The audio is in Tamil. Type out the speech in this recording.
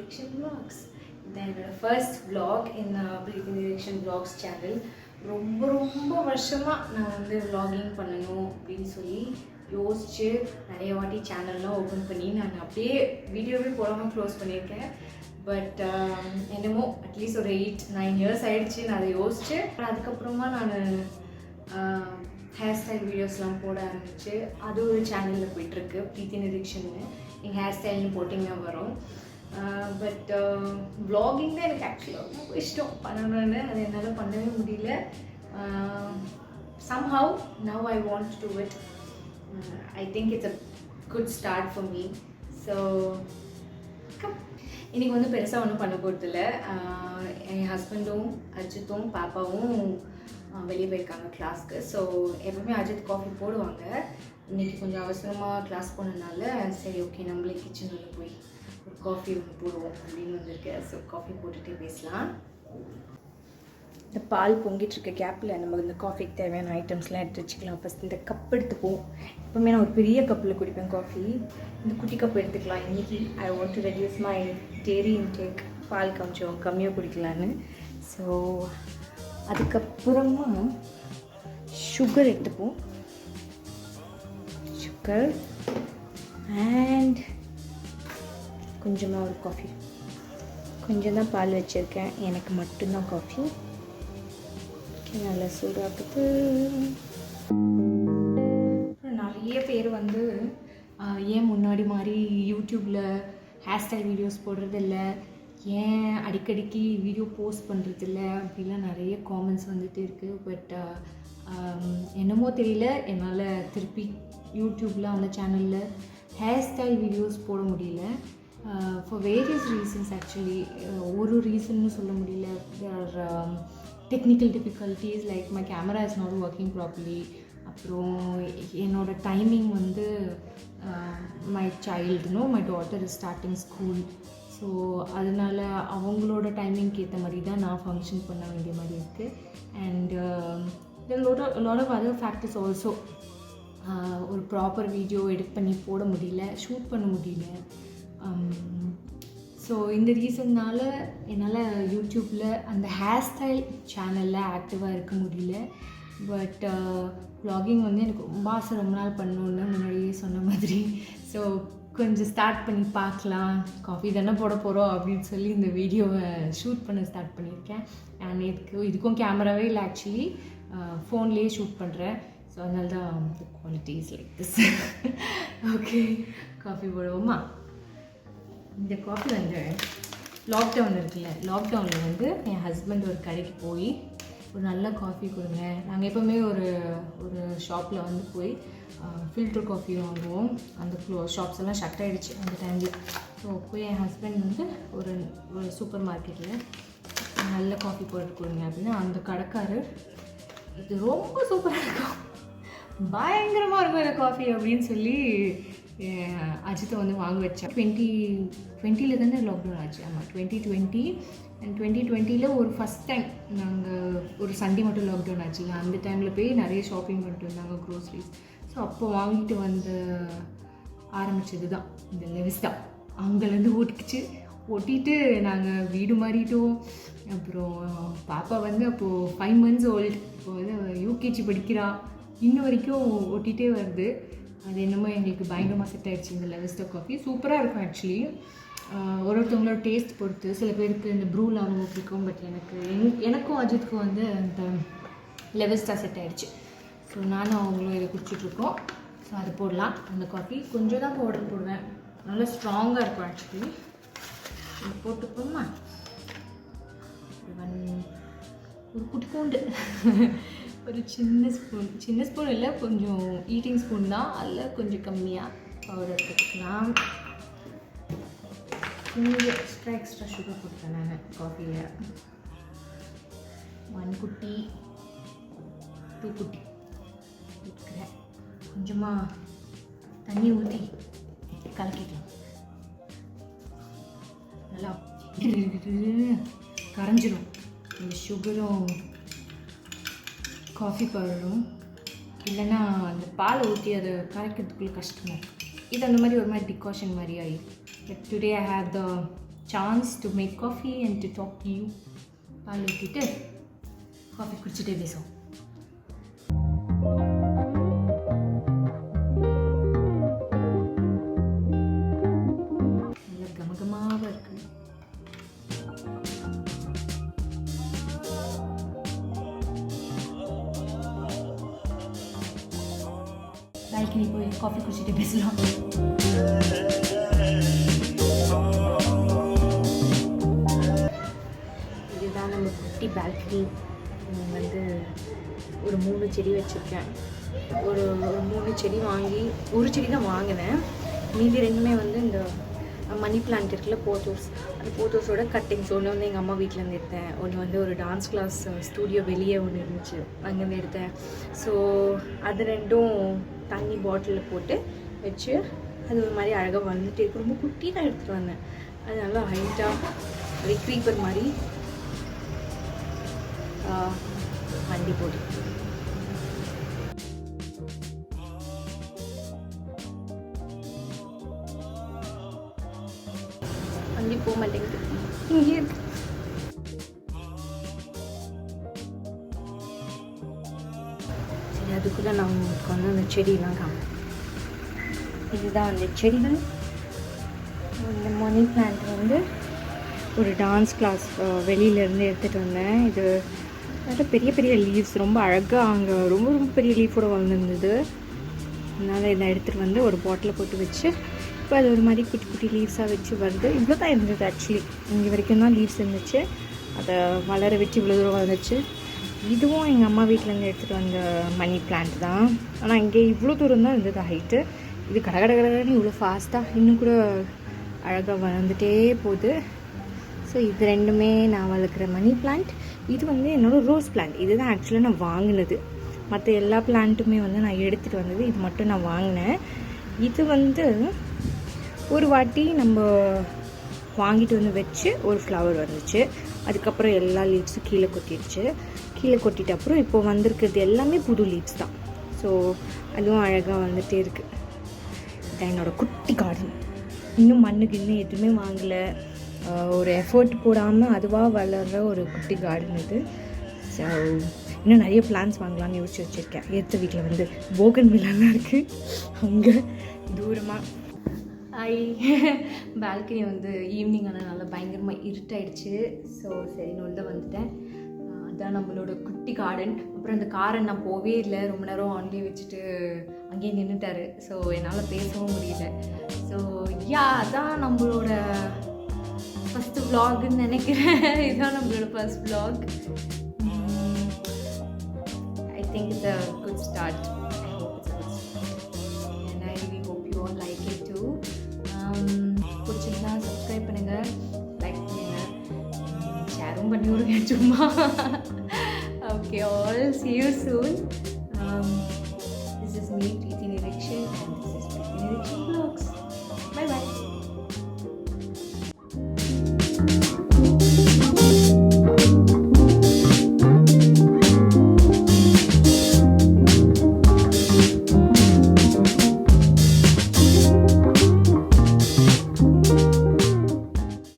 Direction Vlogs. Then என்னோட first vlog in Preeti Direction Vlogs channel. ரொம்ப வருஷமாக நான் வந்து vlogging பண்ணணும் அப்படின்னு சொல்லி யோசிச்சு நிறைய வாட்டி சேனல்லாம் ஓப்பன் பண்ணி நான் அப்படியே வீடியோவே போடாமல் க்ளோஸ் பண்ணியிருக்கேன். பட் என்னமோ அட்லீஸ்ட் ஒரு 8-9 இயர்ஸ் ஆகிடுச்சு நான் அதை யோசிச்சு. அதுக்கப்புறமா நான் ஹேர் ஸ்டைல் வீடியோஸ்லாம் போட ஆரம்பிச்சு அது ஒரு சேனலில் போயிட்டுருக்கு, ப்ரீத்தி நிரீக்ஷன்னு. எங்கள் ஹேர் ஸ்டைல்னு போட்டிங்கன்னா வரும். பட் vlogging தான் எனக்கு ஆக்சுவலாக ரொம்ப இஷ்டம் பண்ணணும்னு. அது என்னால் பண்ணவே முடியல. somehow now I want to do it. I think it's a good start for me. So இன்றைக்கி வந்து பெருசாக ஒன்றும் பண்ண போகிறதில்ல. என் ஹஸ்பண்டும் அஜித்தும் பாப்பாவும் வெளியே போயிருக்காங்க கிளாஸ்க்கு. ஸோ எப்பவுமே அஜித் காஃபி போடுவாங்க. இன்றைக்கி கொஞ்சம் அவசரமாக கிளாஸ் போனதுனால சரி ஓகே நம்மளே கிச்சனில் போய் ஒரு காஃபி ஒன்று போடுவோம் அப்படின்னு வந்திருக்கேன். ஸோ காஃபி போட்டுகிட்டே பேசலாம். இந்த பால் பொங்கிட்டுருக்க கேப்பில் நம்ம இந்த காஃபிக்கு தேவையான ஐட்டம்ஸ்லாம் எடுத்து வச்சுக்கலாம். ஃபஸ்ட் இந்த கப் எடுத்துப்போம். எப்போவுமே நான் ஒரு பெரிய கப்பில் குடிப்பேன் காஃபி. இந்த குட்டி கப் எடுத்துக்கலாம். இன்றைக்கி I want to reduce my dairy intake, பால் கொஞ்சம் கம்மியாக குடிக்கலான்னு. ஸோ அதுக்கப்புறமா சுகர் எடுத்துப்போம். சுகர் அண்ட் கொஞ்சமாக ஒரு காஃபி. கொஞ்சம் தான் பால் வச்சுருக்கேன், எனக்கு மட்டும்தான் காஃபி. நல்லா சூடாகுது. நிறைய பேர் வந்து ஏன் முன்னாடி மாதிரி யூடியூப்பில் ஹேர் ஸ்டைல் வீடியோஸ் போடுறதில்ல, ஏன் அடிக்கடிக்கு வீடியோ போஸ்ட் பண்ணுறதில்ல அப்படிலாம் நிறைய காமெண்ட்ஸ் வந்துட்டு இருக்குது. பட் என்னமோ தெரியல, என்னால் திருப்பி யூடியூப்பில் அந்த சேனலில் ஹேர் ஸ்டைல் வீடியோஸ் போட முடியல. For various reasons. ஆக்சுவலி ஒரு ரீசன்னு சொல்ல முடியல. There are technical difficulties like my camera is not working properly. அப்புறம் என்னோட டைமிங் வந்து மை சைல்டுனோ my daughter is starting school. So அதனால் அவங்களோட டைமிங்க்கு ஏற்ற மாதிரி தான் நான் ஃபங்க்ஷன் பண்ண வேண்டிய மாதிரி இருக்குது. And lot of other factors also. ஒரு ப்ராப்பர் வீடியோ எடிட் பண்ணி போட முடியல, ஷூட் பண்ண முடியல. ஸோ இந்த ரீசன்னால் என்னால் யூடியூப்பில் அந்த ஹேர் ஸ்டைல் சேனலில் ஆக்டிவாக இருக்க முடியல. பட் vlogging வந்து எனக்கு ரொம்ப ஆசை, ரொம்ப நாள் பண்ணணுன்னு முன்னாடியே சொன்ன மாதிரி. ஸோ கொஞ்சம் ஸ்டார்ட் பண்ணி பார்க்கலாம், காஃபி தானே போட போகிறோம் அப்படின்னு சொல்லி இந்த வீடியோவை ஷூட் பண்ண ஸ்டார்ட் பண்ணியிருக்கேன். அண்ட் இதுக்கும் கேமராவே இல்லை, ஆக்சுவலி ஃபோன்லேயே ஷூட் பண்ணுறேன். ஸோ அதனால தான் quality is like this. Okay, coffee போடுவோமா? இந்த காஃபி வந்து லாக்டவுன் இருக்குல்ல, லாக்டவுனில் வந்து என் ஹஸ்பண்ட் ஒரு கடைக்கு போய் ஒரு நல்ல காஃபி கொடுங்க. நாங்கள் எப்போவுமே ஒரு ஷாப்பில் வந்து போய் ஃபில்டர் காஃபி வாங்குவோம். அந்த ஷாப்ஸ் எல்லாம் ஷட் ஆகிடுச்சு அந்த டைமில். ஸோ போய் என் ஹஸ்பண்ட் வந்து ஒரு சூப்பர் மார்க்கெட்டில் நல்ல காஃபி போட்டு கொடுங்க அப்படின்னு அந்த கடைக்காரர், இது ரொம்ப சூப்பராக இருக்கும், பயங்கரமாக இருக்கும் இந்த காஃபி அப்படின்னு சொல்லி அஜித்தை வந்து வாங்க வச்சேன். 2020 தானே லாக்டவுன் ஆச்சு. ஆமாம், 2020 அண்ட் 2020 ஒரு ஃபஸ்ட் டைம் நாங்கள் ஒரு சண்டே மட்டும் லாக்டவுன் ஆச்சு. அந்த டைமில் போய் நிறைய ஷாப்பிங் பண்ணிட்டு இருந்தாங்க, க்ரோசரிஸ். ஸோ அப்போ வாங்கிட்டு வந்து ஆரம்பித்தது தான் இந்த லெவிஸ்டா. அங்கேருந்து ஒட்டிட்டு நாங்கள் வீடு மாறிட்டோம். அப்புறம் பாப்பா வந்து அப்போது 5 months ஓல்டு, இப்போ வந்து யூகேஜி படிக்கிறா. இன்ன வரைக்கும் ஒட்டிகிட்டே வருது. அது என்னமோ எங்களுக்கு பயங்கரமாக செட் ஆகிடுச்சு இந்த லெவிஸ்டா காஃபி. சூப்பராக இருக்கும் ஆக்சுவலி. ஒருத்தவங்களோட டேஸ்ட் பொறுத்து, சில பேருக்கு இந்த ப்ரூலாம் ரொம்ப பிடிக்கும். பட் எனக்கும் அஜித்துக்கும் வந்து அந்த லெவிஸ்டா செட் ஆகிடுச்சு. ஸோ நானும் அவங்களும் இதை குடிச்சிட்ருக்கோம். ஸோ அது போடலாம். அந்த காஃபி கொஞ்சம் தான் பவுடர் போடுவேன், நல்லா ஸ்ட்ராங்காக இருக்கும் ஆக்சுவலி. போட்டுப்போமா? ஒரு குட்டிக்கோண்டு ஒரு சின்ன ஸ்பூன் இல்லை, கொஞ்சம் ஈட்டிங் ஸ்பூன் தான், அதில் கொஞ்சம் கம்மியாக பவுடர் போட்டுக்கலாம். கொஞ்சம் எக்ஸ்ட்ரா சுகர் போட்டுட்டேன் நான் காஃபியில். 1 குட்டி 2 குட்டி போட்டுக்கிறேன். கொஞ்சமாக தண்ணி ஊற்றி கலக்கிக்கலாம். நல்லா கரைஞ்சிடும் இந்த சுகரும் காஃபி பவுடரும். இல்லைன்னா அந்த பாலை ஊற்றி அதை கரைக்கிறதுக்குள்ளே கஷ்டமாக இருக்கும். இது அந்த மாதிரி ஒரு மாதிரி டிகாஷன் மாதிரி ஆகி. But today I have the chance to make coffee and to talk to you. பால் ஊற்றிட்டு காஃபி குடிச்சிட்டே பேசுவோம். நல்ல கமகமாக இருக்கு. பால்கனி போய் காஃபி குடிச்சிட்டு பேசலாம். இதுதான் நம்ம குட்டி பால்கனி. வந்து ஒரு 3 செடி வச்சுருக்கேன். ஒரு 3 செடி வாங்கி, ஒரு செடி தான் வாங்கினேன். மீதி 2மே வந்து இந்த மணி பிளான்ட் இருக்குல்ல, போத்தோஸ். அந்த போத்தோஸோட கட்டிங்ஸ். ஒன்று வந்து எங்கள் அம்மா வீட்டிலேருந்து எடுத்தேன். ஒன்று வந்து ஒரு டான்ஸ் கிளாஸ் ஸ்டூடியோ வெளியே ஒன்று இருந்துச்சு, அங்கேருந்து எடுத்தேன். ஸோ அது 2ம் தண்ணி பாட்டிலில் போட்டு வச்சு அது ஒரு மாதிரி அழகாக வளர்ந்துட்டு இருக்கு. ரொம்ப குட்டி தான் எடுத்துகிட்டு வந்தேன். அது நல்லா ஹைட்டாக அது க்ரீப்பர் மாதிரி வண்டி போட்டு. வண்டி போக மாட்டேங்குது, இங்கே இருக்கு. சரி, அதுக்குள்ளே நான் உங்களுக்கு வந்து அந்த செடியெலாம் காமிப்பேன். இதுதான் அந்த செடிகள். இந்த மணி பிளான்ட் வந்து ஒரு டான்ஸ் கிளாஸ் வெளியிலேருந்து எடுத்துகிட்டு வந்தேன். இது நல்ல பெரிய பெரிய லீவ்ஸ், ரொம்ப அழகாக அங்கே ரொம்ப ரொம்ப பெரிய லீஃபோட வளர்ந்துருந்தது. அதனால் இதை எடுத்துகிட்டு வந்து ஒரு பாட்டில் போட்டு வச்சு இப்போ அது ஒரு மாதிரி குட்டி குட்டி லீவ்ஸாக வச்சு வருது. இவ்வளோ தான் இருந்தது ஆக்சுவலி. இங்கே வரைக்கும் தான் லீவ்ஸ் இருந்துச்சு. அதை வளர வச்சு இவ்வளோ தூரம் வளர்ந்துச்சு. இதுவும் எங்கள் அம்மா வீட்டிலேருந்து எடுத்துகிட்டு வந்த மணி பிளான்ட் தான். ஆனால் இங்கே இவ்வளோ தூரம் தான் இருந்தது ஹைட்டு. இது கடகடகடன்னு இவ்வளோ ஃபாஸ்ட்டாக இன்னும் கூட அழகாக வளர்ந்துட்டே போகுது. ஸோ இது 2மே நான் வளர்க்குற மணி பிளான்ட். இது வந்து என்னோடய ரோஸ் பிளான்ட். இது தான் ஆக்சுவலாக நான் வாங்கினது. மற்ற எல்லா பிளான்ட்டுமே வந்து நான் எடுத்துகிட்டு வந்தது. இது மட்டும் நான் வாங்கினேன். இது வந்து ஒரு வாட்டி நம்ம வாங்கிட்டு வந்து வச்சு ஒரு ஃப்ளவர் வந்துச்சு. அதுக்கப்புறம் எல்லா லீவ்ஸும் கீழே கொட்டிடுச்சு. கீழே கொட்டிட்ட அப்புறம் இப்போ வந்திருக்கிறது எல்லாமே புது லீவ்ஸ் தான். ஸோ அதுவும் அழகாக வந்துகிட்டே இருக்குது. இதான் என்னோடய குட்டி கார்டன். இன்னும் மண்ணுக்கு இன்னும் எதுவுமே வாங்கலை. ஒரு எஃபர்ட் போடாமல் அதுவாக வளர்கிற ஒரு குட்டி கார்டன் இது. ஸோ இன்னும் நிறைய பிளான்ஸ் வாங்கலாம்னு யோசிச்சு வச்சுருக்கேன். ஏற்ற வீட்டில் வந்து போகன் வில்லாலாம் இருக்குது. அங்கே தூரமாக பால்கனி வந்து ஈவினிங் ஆனால் நல்லா பயங்கரமாக இருட்டாயிடுச்சு. ஸோ சரி, உள்ள வந்துட்டேன். அதான் நம்மளோட குட்டி கார்டன். அப்புறம் அந்த காரை நான் போவே இல்லை, ரொம்ப நேரம் ஆன்லேயே வச்சுட்டு அங்கேயே நின்றுட்டாரு. ஸோ என்னால் பேசவும் முடியல. ஸோ அதான் நம்மளோட ஃபஸ்ட்டு vlogன்னு நினைக்கிறேன். இதுதான் நம்மளோட first vlog. I think it's a good start. I hope it's a good start. And I really hope you all like it too. பிடிச்சிருந்தா சப்ஸ்கிரைப் பண்ணுங்கள், லைக் பண்ணுங்கள், ஷேரும் பண்ணி விடுங்க சும்மா. Okay, all see you soon. This is me, Preeti Nirikshan, and this is Preeti Nirikshan Vlogs. Bye bye.